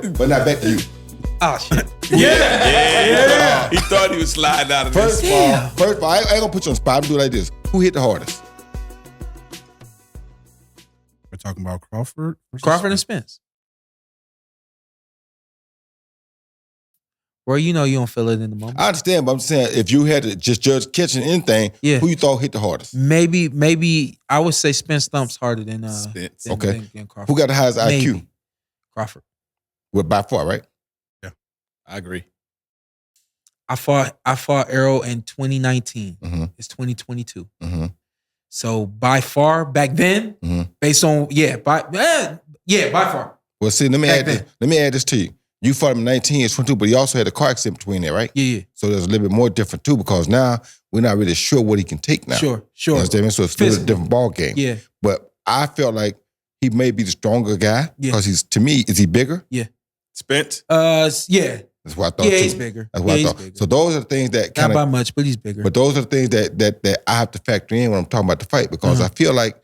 But now back to you. Oh, shit. Yeah. He thought he was sliding out of First this. of all, I ain't gonna put you on the spot. I'm gonna do it like this. Who hit the hardest? We're talking about Crawford. Crawford and Spence. Bro, you know you don't feel it in the moment. I understand, but I'm just saying, if you had to just judge catching anything, who you thought hit the hardest? Maybe I would say Spence thumps harder than Spence. Okay. Than Crawford. Who got the highest IQ? Crawford. Well, by far, right? Yeah, I agree. I fought Errol in 2019. Mm-hmm. It's 2022. Mm-hmm. So by far back then, based on by far. Well, see, let me add this to you. You fought him in 19, it's 22, but he also had a car accident between there, right? Yeah. So there's a little bit more different too, because now we're not really sure what he can take now. Sure. You understand me? So it's still a different ball game. Yeah. But I felt like he may be the stronger guy because to me, is he bigger? Yeah. Spence? Yeah. That's what I thought. Yeah, too. he's bigger. That's what I thought. Bigger. So those are the things that kind not of by much, but he's bigger. But those are the things that I have to factor in when I'm talking about the fight, because I feel like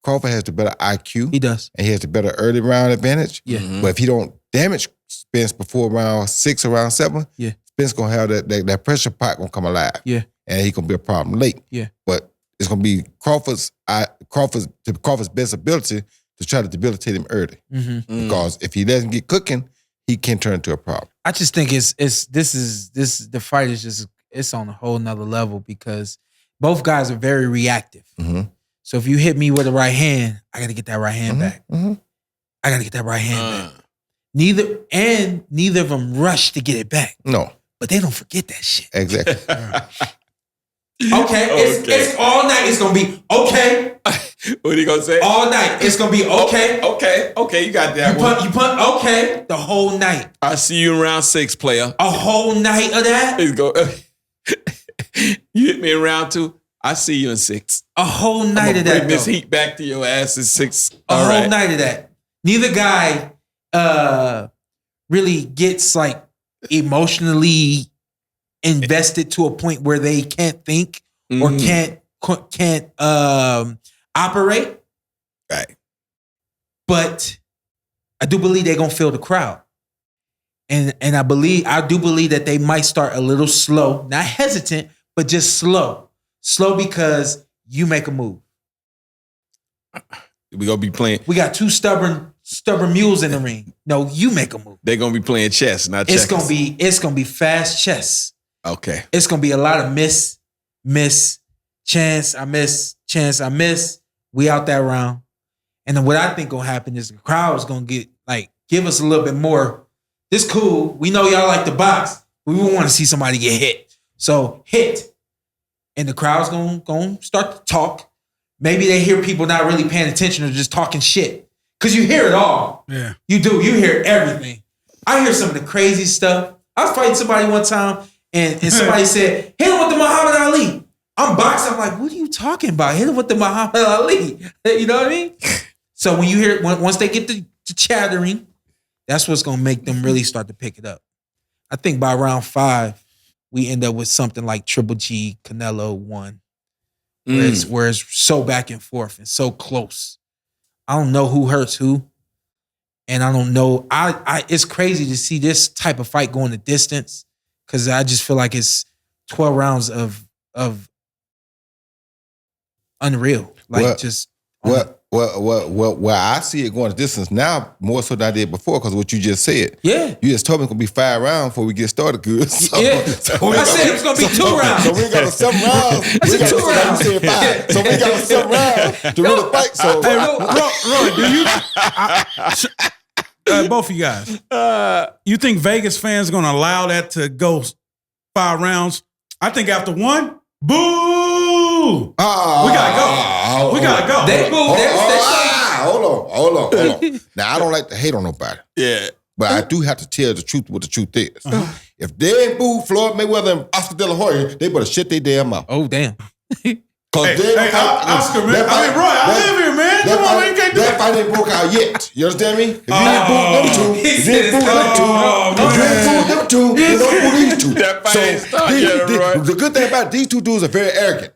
Crawford has the better IQ. He does. And he has the better early round advantage. Yeah. But if he don't damage Spence before round 6 or round 7, Spence gonna have that pressure pot gonna come alive. Yeah. And he gonna be a problem late. Yeah. But it's gonna be Crawford's best ability to try to debilitate him early. Because if he doesn't get cooking, he can turn into a problem. I just think the fight is just it's on a whole nother level because both guys are very reactive. So if you hit me with a right hand, I got to get that right hand back. I got to get that right hand back. Neither of them rush to get it back. No. But they don't forget that shit. Exactly. Okay. It's all night. It's going to be okay. What are you going to say? All night. It's going to be okay. Okay. You got that one. You punt, okay. The whole night. I see you in round 6, player. A whole night of that? You hit me in round 2. I see you in 6. A whole night of that. Bring this heat back to your ass in 6. A whole night of that. Neither guy really gets like emotionally invested to a point where they can't think or can't operate. Right. But I do believe they're gonna feel the crowd. And I do believe that they might start a little slow, not hesitant, but just slow. Slow because you make a move. We gonna be playing. We got two stubborn mules in the ring. No, you make a move. They're gonna be playing chess, not checkers. It's gonna be fast chess. Okay. It's gonna be a lot of miss, chance, I miss. We out that round. And then what I think gonna happen is the crowd is gonna give us a little bit more. This cool. We know y'all like the box. We want to see somebody get hit. So hit. And the crowd's gonna start to talk. Maybe they hear people not really paying attention or just talking shit. Because you hear it all. Yeah. You do. You hear everything. I hear some of the crazy stuff. I was fighting somebody one time and somebody said, hit him with the Muhammad Ali. I'm boxing. I'm like, what are you talking about? Hit him with the Muhammad Ali. You know what I mean? So when you hear it, once they get to chattering, that's what's going to make them really start to pick it up. I think by round 5, we end up with something like Triple G, Canelo 1. Where it's so back and forth and so close. I don't know who hurts who. And I don't know. It's crazy to see this type of fight going the distance because I just feel like it's 12 rounds of unreal. Like Well, I see it going the distance now more so than I did before because of what you just said. Yeah. You just told me it's going to be 5 rounds before we get started good. So I said it was going to be 2 rounds. So we got 7 rounds. I said 2 rounds. You said 5. So we got 7 rounds to really fight. So Hey, Roy, do you... both of you guys, you think Vegas fans are going to allow that to go 5 rounds? I think after 1, boo! We gotta go. We gotta go. Hold on. Now, I don't like to hate on nobody. Yeah. But I do have to tell the truth what the truth is. If they ain't booed Floyd Mayweather and Oscar De La Hoya, they better shut their damn mouth. Oh, damn. Oscar, man. Roy, I live here, man. Come on, man. You can't do that fight ain't broke out yet. You understand me? If you ain't booed them two, you don't boo these two. That fight ain't started yet, Roy. The good thing about these two dudes are very arrogant.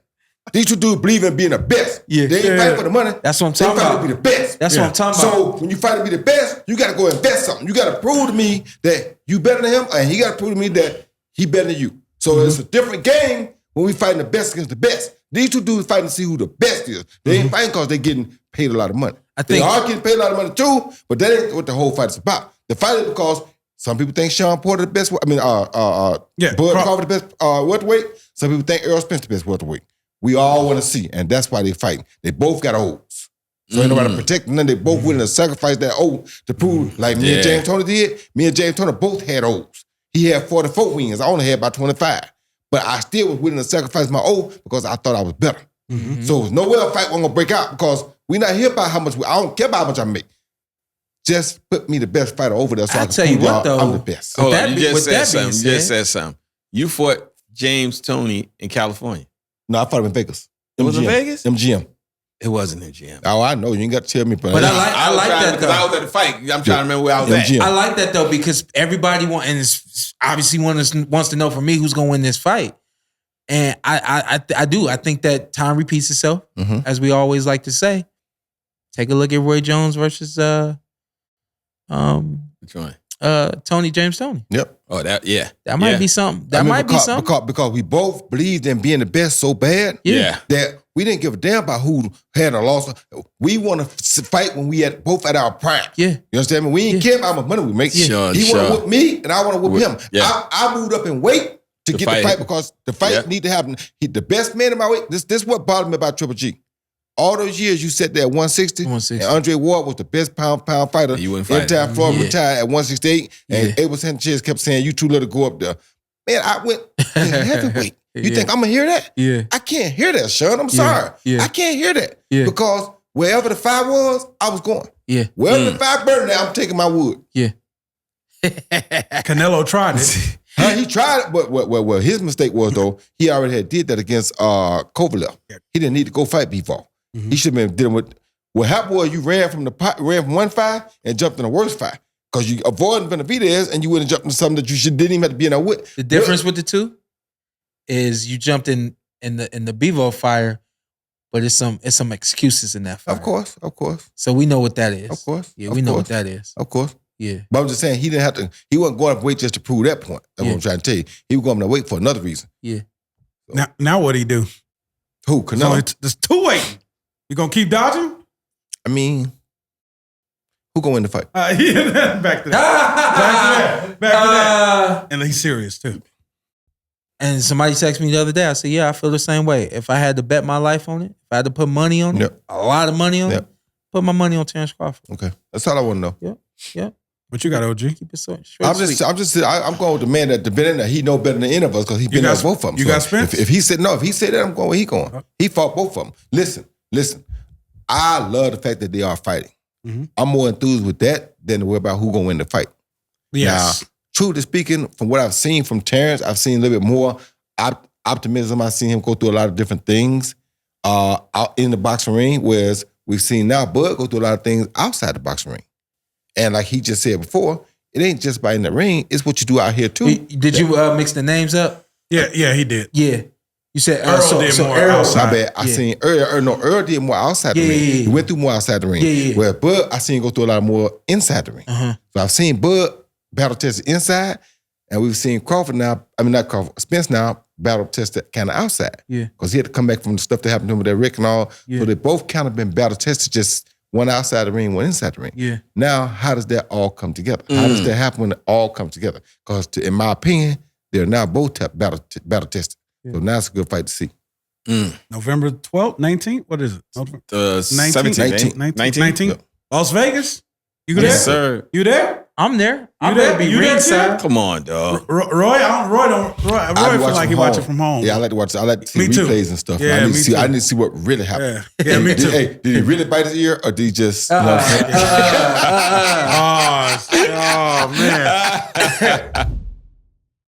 These two dudes believe in being the best. Yeah. They ain't fight for the money. That's what I'm they talking fight about. to be the best. That's what I'm talking about. So when you fight to be the best, you got to go invest something. You got to prove to me that you better than him, and he got to prove to me that he better than you. So it's a different game when we fighting the best against the best. These two dudes fighting to see who the best is. They ain't fighting because they getting paid a lot of money. They are getting paid a lot of money too, but that ain't what the whole fight is about. The fight is because some people think Shawn Porter the best. Bud Crawford the best welterweight. Some people think Errol Spence the best welterweight. We all want to see, and that's why they fighting. They both got O's. So ain't nobody protecting them. They both willing to sacrifice that O to prove, like me and James Toney did. Me and James Toney both had O's. He had 44 wins. I only had about 25. But I still was willing to sacrifice my O because I thought I was better. So no way a fight wasn't gonna break out because we not here about how much. I don't care about how much I make. Just put me the best fighter over there so I can tell you what, though, I'm the best. Hold on, you just said something. You fought James Toney in California. No, I fought him in Vegas. It was in Vegas? MGM. It wasn't in GM. Oh, I know. You ain't got to tell me. But I like that, though. Because I was at the fight. I'm trying to remember where I was at. I like that, though, because everybody obviously wants to know from me who's going to win this fight. And I do. I think that time repeats itself, as we always like to say. Take a look at Roy Jones versus Which one? James Toney. Yep. Oh, that might be something. Because we both believed in being the best so bad that we didn't give a damn about who had a loss. We want to fight when we both at our prime. Yeah. You understand me? We ain't care about how much money we make. Sure, he want to whoop me and I want to whoop him. Yeah. I moved up in weight to get the fight because the fight need to happen. He the best man in my weight. This is what bothered me about Triple G. All those years you sat there at 160, and Andre Ward was the best pound fighter. You wouldn't fight. Entire Floyd retired at 168, and Abel Sanchez kept saying, "You too little to go up there." Man, I went heavyweight. You think I'm gonna hear that? Yeah. I can't hear that, Sean. I'm sorry. I can't hear that because wherever the fight was, I was going. Yeah. Wherever the fight burned, now I'm taking my wood. Yeah. Canelo tried it. He tried it, but what his mistake was though, he already had did that against Kovalev. He didn't need to go fight before. He should have been dealing with what happened was you ran from one fight and jumped in the worst fight. Because you avoided Benavidez and you wouldn't jump into something that you didn't even have to be in there with. The difference with the two is you jumped in the Bevo fire, but it's some excuses in that fire. Of course. So we know what that is. Of course. Yeah, we know what that is. Of course. Yeah. But I'm just saying he wasn't going up weight just to prove that point. That's what I'm trying to tell you. He was going to weight for another reason. Yeah. So. Now what'd he do? Who? Canelo? So there's two waiting. You gonna keep dodging? I mean, who gonna win the fight? Back to that. Back to that. And he's serious too. And somebody texted me the other day. I said, yeah, I feel the same way. If I had to bet my life on it, if I had to put money on it, a lot of money on it, put my money on Terrence Crawford. Okay. That's all I want to know. Yeah. What you got, OG? Keep it so I'm going with the man that been in there. He know better than any of us because he been there both of them. You got Spence? If he said that, I'm going where he going. He fought both of them. Listen. I love the fact that they are fighting. I'm more enthused with that than to worry about who gonna win the fight. Yes. Now, truly speaking, from what I've seen from Terrence, I've seen a little bit more optimism. I've seen him go through a lot of different things out in the boxing ring, whereas we've seen now Bud go through a lot of things outside the boxing ring. And like he just said before, it ain't just by in the ring, it's what you do out here too. Did you mix the names up? Yeah, he did. Yeah. You said Earl did more outside. My bad. I seen Earl did more outside the ring. He went through more outside the ring. Where Bud, I seen go through a lot more inside the ring. So I've seen Bud battle tested inside, and we've seen Spence now battle tested kind of outside. Yeah. Because he had to come back from the stuff that happened to him with that Rick and all. Yeah. So they both kind of been battle tested, just one outside the ring, one inside the ring. Yeah. Now, how does that all come together? How does that happen when it all comes together? Because in my opinion, they're now both battle tested. So now it's a good fight to see. November 12th, 19th? What is it? 17th, 19th? Yep. Las Vegas? You there? Yes, sir. You there? I'm there. I'm there? there to be You there, ringside. Come on, dog. Roy feel like he watching from home. Yeah, I like to watch. I like to see Me too. replays and stuff. Yeah, I need me to see what really happened. Yeah, me too. Did he really bite his ear, or did he just? You know what I'm saying? Oh man.